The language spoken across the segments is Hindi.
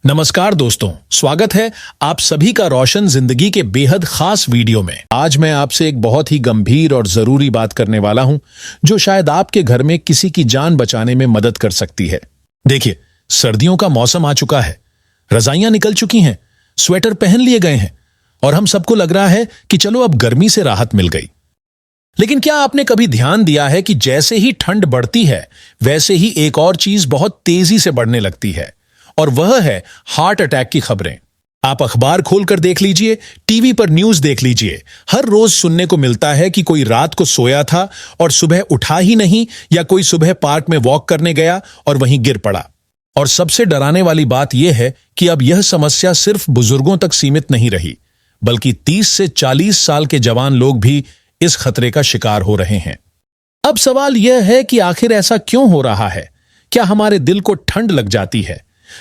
नमस्कार दोस्तों, स्वागत है आप सभी का रोशन जिंदगी के बेहद खास वीडियो में। आज मैं आपसे एक बहुत ही गंभीर और जरूरी बात करने वाला हूं, जो शायद आपके घर में किसी की जान बचाने में मदद कर सकती है। देखिए, सर्दियों का मौसम आ चुका है, रजाइयां निकल चुकी हैं, स्वेटर पहन लिए गए हैं और हम सबको लग रहा है कि चलो अब गर्मी से राहत मिल गई। लेकिन क्या आपने कभी ध्यान दिया है कि जैसे ही ठंड बढ़ती है, वैसे ही एक और चीज बहुत तेजी से बढ़ने लगती है, और वह है हार्ट अटैक की खबरें। आप अखबार खोलकर देख लीजिए, टीवी पर न्यूज देख लीजिए, हर रोज सुनने को मिलता है कि कोई रात को सोया था और सुबह उठा ही नहीं, या कोई सुबह पार्क में वॉक करने गया और वहीं गिर पड़ा। और सबसे डराने वाली बात यह है कि अब यह समस्या सिर्फ बुजुर्गों तक सीमित नहीं रही, बल्कि 30 से 40 साल के जवान लोग भी इस खतरे का शिकार हो रहे हैं। अब सवाल यह है कि आखिर ऐसा क्यों हो रहा है? क्या हमारे दिल को ठंड लग जाती है,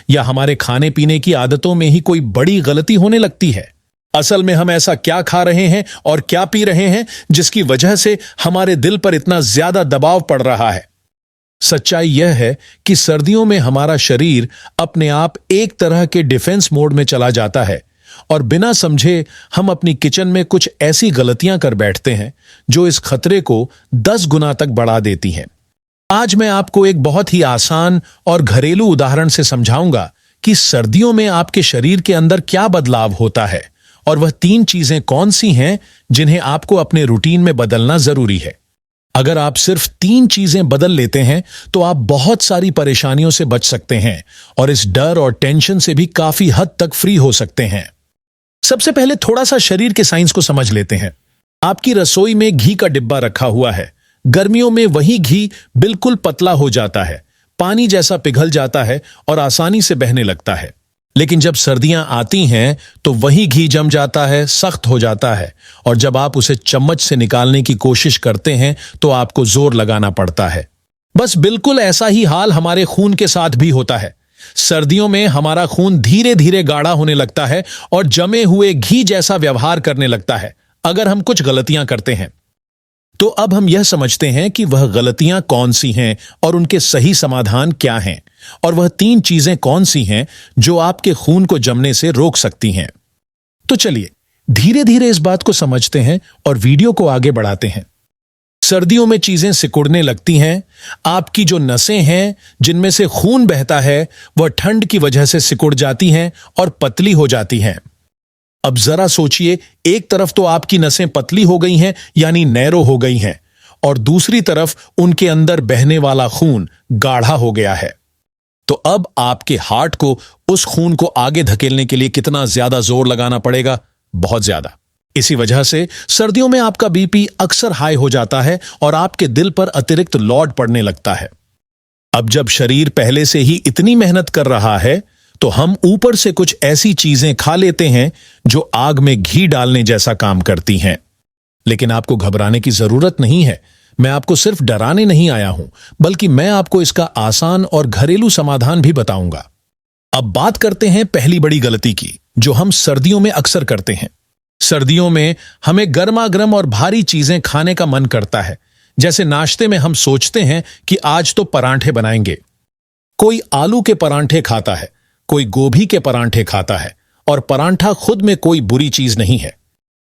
या हमारे खाने पीने की आदतों में ही कोई बड़ी गलती होने लगती है? असल में हम ऐसा क्या खा रहे हैं और क्या पी रहे हैं जिसकी वजह से हमारे दिल पर इतना ज्यादा दबाव पड़ रहा है? सच्चाई यह है कि सर्दियों में हमारा शरीर अपने आप एक तरह के डिफेंस मोड में चला जाता है, और बिना समझे हम अपनी किचन में कुछ ऐसी गलतियां कर बैठते हैं जो इस खतरे को 10 गुना तक बढ़ा देती हैं। आज मैं आपको एक बहुत ही आसान और घरेलू उदाहरण से समझाऊंगा कि सर्दियों में आपके शरीर के अंदर क्या बदलाव होता है, और वह 3 चीजें कौन सी हैं जिन्हें आपको अपने रूटीन में बदलना जरूरी है। अगर आप सिर्फ 3 चीजें बदल लेते हैं तो आप बहुत सारी परेशानियों से बच सकते हैं और इस डर और टेंशन से भी काफी हद तक फ्री हो सकते हैं। सबसे पहले थोड़ा सा शरीर के साइंस को समझ लेते हैं। आपकी रसोई में घी का डिब्बा रखा हुआ है। गर्मियों में वही घी बिल्कुल पतला हो जाता है, पानी जैसा पिघल जाता है और आसानी से बहने लगता है। लेकिन जब सर्दियां आती हैं तो वही घी जम जाता है, सख्त हो जाता है, और जब आप उसे चम्मच से निकालने की कोशिश करते हैं तो आपको जोर लगाना पड़ता है। बस बिल्कुल ऐसा ही हाल हमारे खून के साथ भी होता है। सर्दियों में हमारा खून धीरे धीरे गाढ़ा होने लगता है और जमे हुए घी जैसा व्यवहार करने लगता है अगर हम कुछ गलतियां करते हैं। तो अब हम यह समझते हैं कि वह गलतियां कौन सी हैं और उनके सही समाधान क्या हैं, और वह 3 चीजें कौन सी हैं जो आपके खून को जमने से रोक सकती हैं। तो चलिए धीरे धीरे इस बात को समझते हैं और वीडियो को आगे बढ़ाते हैं। सर्दियों में चीजें सिकुड़ने लगती हैं। आपकी जो नसें हैं जिनमें से खून बहता है, वह ठंड की वजह से सिकुड़ जाती हैं और पतली हो जाती हैं। अब जरा सोचिए, एक तरफ तो आपकी नसें पतली हो गई हैं, यानी नैरो हो गई हैं, और दूसरी तरफ उनके अंदर बहने वाला खून गाढ़ा हो गया है। तो अब आपके हार्ट को उस खून को आगे धकेलने के लिए कितना ज्यादा जोर लगाना पड़ेगा? बहुत ज्यादा। इसी वजह से सर्दियों में आपका बीपी अक्सर हाई हो जाता है और आपके दिल पर अतिरिक्त लोड पड़ने लगता है। अब जब शरीर पहले से ही इतनी मेहनत कर रहा है, तो हम ऊपर से कुछ ऐसी चीजें खा लेते हैं जो आग में घी डालने जैसा काम करती हैं। लेकिन आपको घबराने की जरूरत नहीं है। मैं आपको सिर्फ डराने नहीं आया हूं, बल्कि मैं आपको इसका आसान और घरेलू समाधान भी बताऊंगा। अब बात करते हैं पहली बड़ी गलती की, जो हम सर्दियों में अक्सर करते हैं। सर्दियों में हमें गर्मा गर्म और भारी चीजें खाने का मन करता है। जैसे नाश्ते में हम सोचते हैं कि आज तो परांठे बनाएंगे। कोई आलू के परांठे खाता है, कोई गोभी के परांठे खाता है, और परांठा खुद में कोई बुरी चीज नहीं है।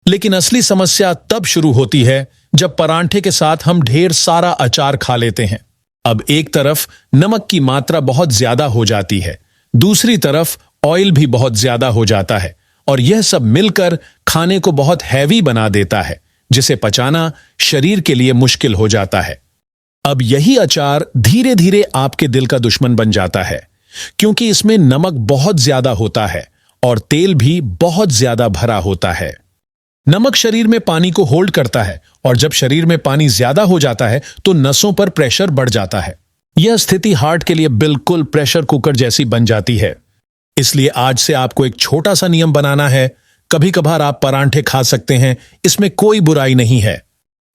लेकिन असली समस्या तब शुरू होती है जब परांठे के साथ हम ढेर सारा अचार खा लेते हैं। अब एक तरफ नमक की मात्रा बहुत ज्यादा हो जाती है, दूसरी तरफ ऑयल भी बहुत ज्यादा हो जाता है, और यह सब मिलकर खाने को बहुत हैवी बना देता है, जिसे पचाना शरीर के लिए मुश्किल हो जाता है। अब यही अचार धीरे धीरे आपके दिल का दुश्मन बन जाता है, क्योंकि इसमें नमक बहुत ज्यादा होता है और तेल भी बहुत ज्यादा भरा होता है। नमक शरीर में पानी को होल्ड करता है, और जब शरीर में पानी ज्यादा हो जाता है तो नसों पर प्रेशर बढ़ जाता है। यह स्थिति हार्ट के लिए बिल्कुल प्रेशर कुकर जैसी बन जाती है। इसलिए आज से आपको एक छोटा सा नियम बनाना है। कभी कभार आप परांठे खा सकते हैं, इसमें कोई बुराई नहीं है,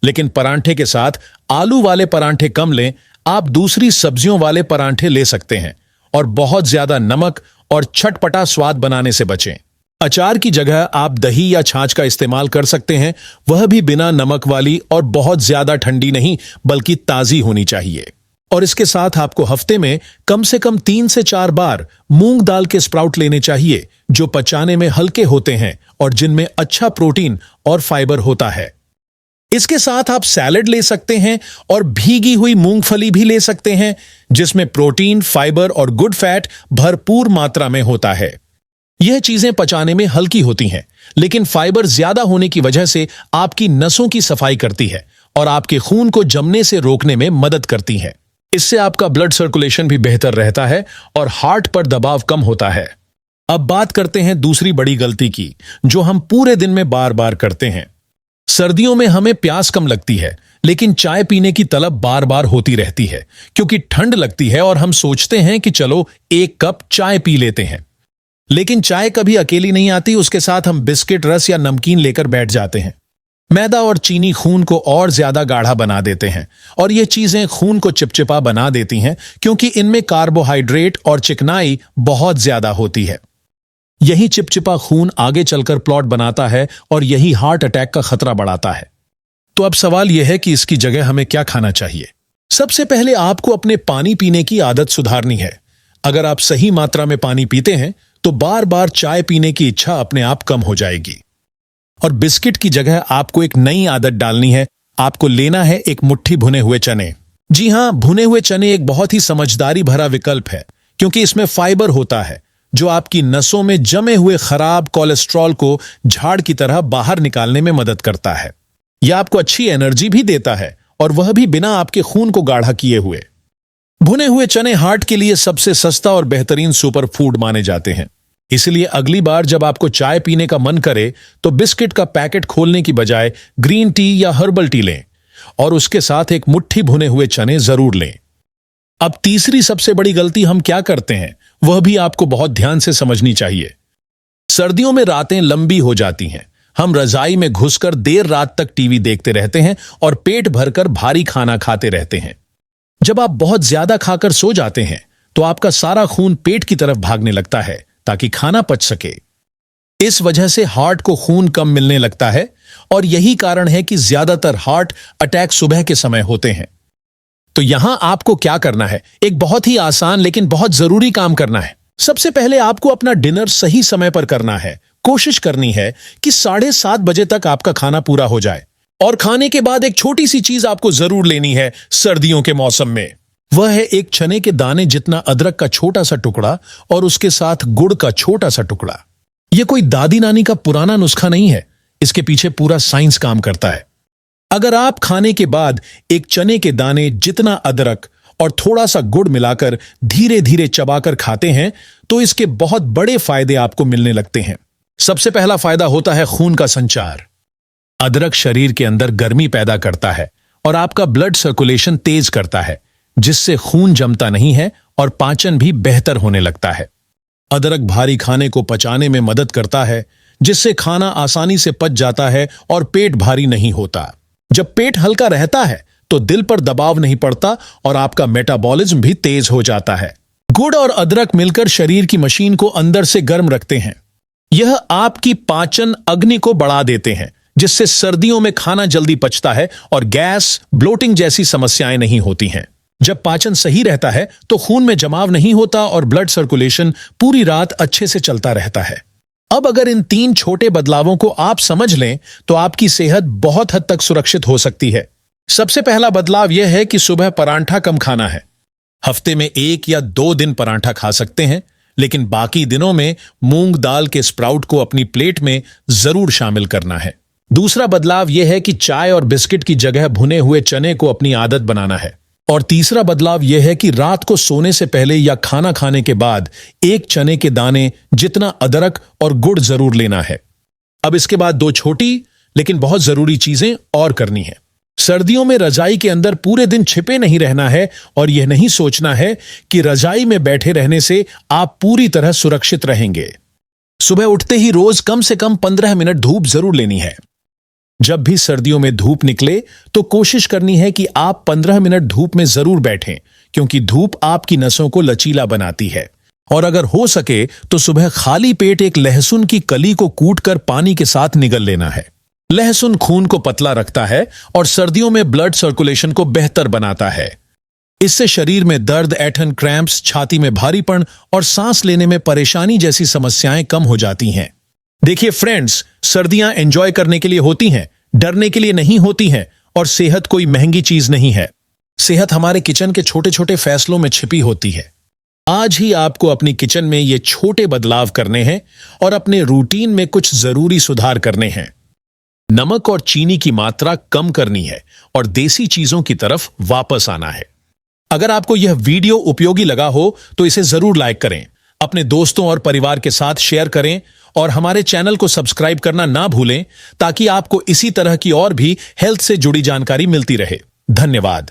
लेकिन परांठे के साथ आलू वाले परांठे कम लें। आप दूसरी सब्जियों वाले परांठे ले सकते हैं, और बहुत ज्यादा नमक और चटपटा स्वाद बनाने से बचें। अचार की जगह आप दही या छाछ का इस्तेमाल कर सकते हैं, वह भी बिना नमक वाली और बहुत ज्यादा ठंडी नहीं, बल्कि ताजी होनी चाहिए। और इसके साथ आपको हफ्ते में कम से कम 3 से 4 बार मूंग दाल के स्प्राउट लेने चाहिए, जो पचाने में हल्के होते हैं और जिनमें अच्छा प्रोटीन और फाइबर होता है। इसके साथ आप सैलेड ले सकते हैं और भीगी हुई मूंगफली भी ले सकते हैं, जिसमें प्रोटीन, फाइबर और गुड फैट भरपूर मात्रा में होता है। यह चीजें पचाने में हल्की होती हैं, लेकिन फाइबर ज्यादा होने की वजह से आपकी नसों की सफाई करती है और आपके खून को जमने से रोकने में मदद करती है। इससे आपका ब्लड सर्कुलेशन भी बेहतर रहता है और हार्ट पर दबाव कम होता है। अब बात करते हैं दूसरी बड़ी गलती की, जो हम पूरे दिन में बार बार करते हैं। सर्दियों में हमें प्यास कम लगती है, लेकिन चाय पीने की तलब बार बार होती रहती है, क्योंकि ठंड लगती है और हम सोचते हैं कि चलो 1 कप चाय पी लेते हैं। लेकिन चाय कभी अकेली नहीं आती, उसके साथ हम बिस्किट, रस या नमकीन लेकर बैठ जाते हैं। मैदा और चीनी खून को और ज्यादा गाढ़ा बना देते हैं और ये चीजें खून को चिपचिपा बना देती हैं, क्योंकि इनमें कार्बोहाइड्रेट और चिकनाई बहुत ज्यादा होती है। यही चिपचिपा खून आगे चलकर क्लॉट बनाता है और यही हार्ट अटैक का खतरा बढ़ाता है। तो अब सवाल यह है कि इसकी जगह हमें क्या खाना चाहिए। सबसे पहले आपको अपने पानी पीने की आदत सुधारनी है। अगर आप सही मात्रा में पानी पीते हैं तो बार बार चाय पीने की इच्छा अपने आप कम हो जाएगी। और बिस्किट की जगह आपको एक नई आदत डालनी है। आपको लेना है एक मुट्ठी भुने हुए चने। जी हां, भुने हुए चने एक बहुत ही समझदारी भरा विकल्प है, क्योंकि इसमें फाइबर होता है जो आपकी नसों में जमे हुए खराब कोलेस्ट्रॉल को झाड़ की तरह बाहर निकालने में मदद करता है। यह आपको अच्छी एनर्जी भी देता है, और वह भी बिना आपके खून को गाढ़ा किए हुए। भुने हुए चने हार्ट के लिए सबसे सस्ता और बेहतरीन सुपर फूड माने जाते हैं। इसलिए अगली बार जब आपको चाय पीने का मन करे तो बिस्किट का पैकेट खोलने की बजाय ग्रीन टी या हर्बल टी लें और उसके साथ एक मुट्ठी भुने हुए चने जरूर लें। अब तीसरी सबसे बड़ी गलती हम क्या करते हैं, वह भी आपको बहुत ध्यान से समझनी चाहिए। सर्दियों में रातें लंबी हो जाती हैं। हम रजाई में घुसकर देर रात तक टीवी देखते रहते हैं और पेट भरकर भारी खाना खाते रहते हैं। जब आप बहुत ज्यादा खाकर सो जाते हैं तो आपका सारा खून पेट की तरफ भागने लगता है ताकि खाना पच सके। इस वजह से हार्ट को खून कम मिलने लगता है और यही कारण है कि ज्यादातर हार्ट अटैक सुबह के समय होते हैं। तो यहां आपको क्या करना है, एक बहुत ही आसान लेकिन बहुत जरूरी काम करना है। सबसे पहले आपको अपना डिनर सही समय पर करना है। कोशिश करनी है कि 7:30 बजे तक आपका खाना पूरा हो जाए। और खाने के बाद एक छोटी सी चीज आपको जरूर लेनी है सर्दियों के मौसम में। वह है एक चने के दाने जितना अदरक का छोटा सा टुकड़ा और उसके साथ गुड़ का छोटा सा टुकड़ा। यह कोई दादी नानी का पुराना नुस्खा नहीं है, इसके पीछे पूरा साइंस काम करता है। अगर आप खाने के बाद एक चने के दाने जितना अदरक और थोड़ा सा गुड़ मिलाकर धीरे धीरे चबाकर खाते हैं तो इसके बहुत बड़े फायदे आपको मिलने लगते हैं। सबसे पहला फायदा होता है खून का संचार। अदरक शरीर के अंदर गर्मी पैदा करता है और आपका ब्लड सर्कुलेशन तेज करता है, जिससे खून जमता नहीं है और पाचन भी बेहतर होने लगता है। अदरक भारी खाने को पचाने में मदद करता है, जिससे खाना आसानी से पच जाता है और पेट भारी नहीं होता। जब पेट हल्का रहता है तो दिल पर दबाव नहीं पड़ता और आपका मेटाबॉलिज्म भी तेज हो जाता है। गुड़ और अदरक मिलकर शरीर की मशीन को अंदर से गर्म रखते हैं। यह आपकी पाचन अग्नि को बढ़ा देते हैं, जिससे सर्दियों में खाना जल्दी पचता है और गैस, ब्लोटिंग जैसी समस्याएं नहीं होती हैं। जब पाचन सही रहता है तो खून में जमाव नहीं होता और ब्लड सर्कुलेशन पूरी रात अच्छे से चलता रहता है। अब अगर इन 3 छोटे बदलावों को आप समझ लें तो आपकी सेहत बहुत हद तक सुरक्षित हो सकती है। सबसे पहला बदलाव यह है कि सुबह परांठा कम खाना है। हफ्ते में 1 या 2 दिन परांठा खा सकते हैं, लेकिन बाकी दिनों में मूंग दाल के स्प्राउट को अपनी प्लेट में जरूर शामिल करना है। दूसरा बदलाव यह है कि चाय और बिस्किट की जगह भुने हुए चने को अपनी आदत बनाना है। और तीसरा बदलाव यह है कि रात को सोने से पहले या खाना खाने के बाद एक चने के दाने जितना अदरक और गुड़ जरूर लेना है। अब इसके बाद 2 छोटी लेकिन बहुत जरूरी चीजें और करनी है। सर्दियों में रजाई के अंदर पूरे दिन छिपे नहीं रहना है और यह नहीं सोचना है कि रजाई में बैठे रहने से आप पूरी तरह सुरक्षित रहेंगे। सुबह उठते ही रोज कम से कम 15 मिनट धूप जरूर लेनी है। जब भी सर्दियों में धूप निकले तो कोशिश करनी है कि आप 15 मिनट धूप में जरूर बैठें, क्योंकि धूप आपकी नसों को लचीला बनाती है। और अगर हो सके तो सुबह खाली पेट एक लहसुन की कली को कूटकर पानी के साथ निगल लेना है। लहसुन खून को पतला रखता है और सर्दियों में ब्लड सर्कुलेशन को बेहतर बनाता है। इससे शरीर में दर्द, ऐंठन, क्रैम्प्स, छाती में भारीपन और सांस लेने में परेशानी जैसी समस्याएं कम हो जाती हैं। देखिए फ्रेंड्स, सर्दियां एंजॉय करने के लिए होती हैं, डरने के लिए नहीं होती हैं, और सेहत कोई महंगी चीज नहीं है। सेहत हमारे किचन के छोटे छोटे फैसलों में छिपी होती है। आज ही आपको अपनी किचन में ये छोटे बदलाव करने हैं और अपने रूटीन में कुछ जरूरी सुधार करने हैं। नमक और चीनी की मात्रा कम करनी है और देसी चीजों की तरफ वापस आना है। अगर आपको यह वीडियो उपयोगी लगा हो तो इसे जरूर लाइक करें, अपने दोस्तों और परिवार के साथ शेयर करें और हमारे चैनल को सब्सक्राइब करना ना भूलें ताकि आपको इसी तरह की और भी हेल्थ से जुड़ी जानकारी मिलती रहे। धन्यवाद।